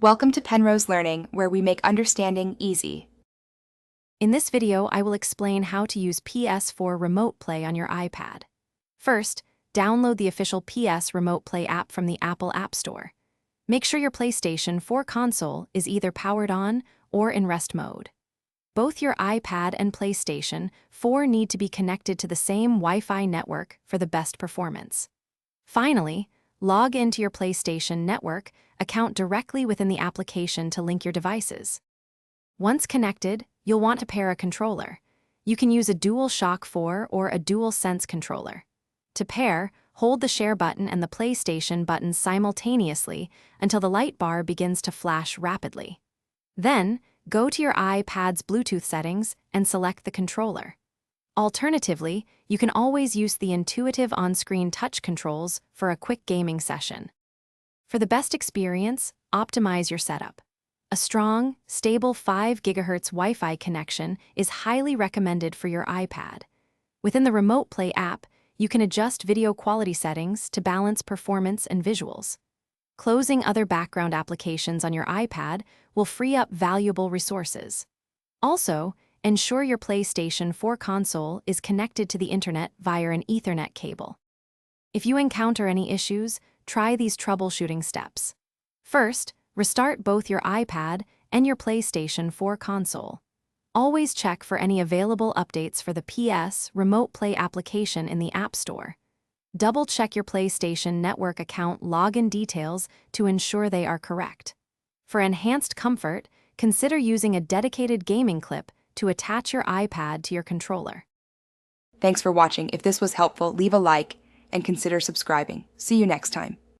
Welcome to Penrose Learning, where we make understanding easy. In this video, I will explain how to use PS4 Remote Play on your iPad. First, download the official PS Remote Play app from the Apple App Store. Make sure your PlayStation 4 console is either powered on or in rest mode. Both your iPad and PlayStation 4 need to be connected to the same Wi-Fi network for the best performance. Finally, log into your PlayStation Network account directly within the application to link your devices. Once connected, you'll want to pair a controller. You can use a DualShock 4 or a DualSense controller. To pair, hold the Share button and the PlayStation button simultaneously until the light bar begins to flash rapidly. Then, go to your iPad's Bluetooth settings and select the controller. Alternatively, you can always use the intuitive on-screen touch controls for a quick gaming session. For the best experience, optimize your setup. A strong, stable 5 GHz Wi-Fi connection is highly recommended for your iPad. Within the Remote Play app, you can adjust video quality settings to balance performance and visuals. Closing other background applications on your iPad will free up valuable resources. Also, ensure your PlayStation 4 console is connected to the internet via an Ethernet cable. If you encounter any issues, try these troubleshooting steps. First, restart both your iPad and your PlayStation 4 console. Always check for any available updates for the PS Remote Play application in the App Store. Double-check your PlayStation Network account login details to ensure they are correct. For enhanced comfort, consider using a dedicated gaming clip to attach your iPad to your controller. Thanks for watching. If this was helpful, leave a like and consider subscribing. See you next time.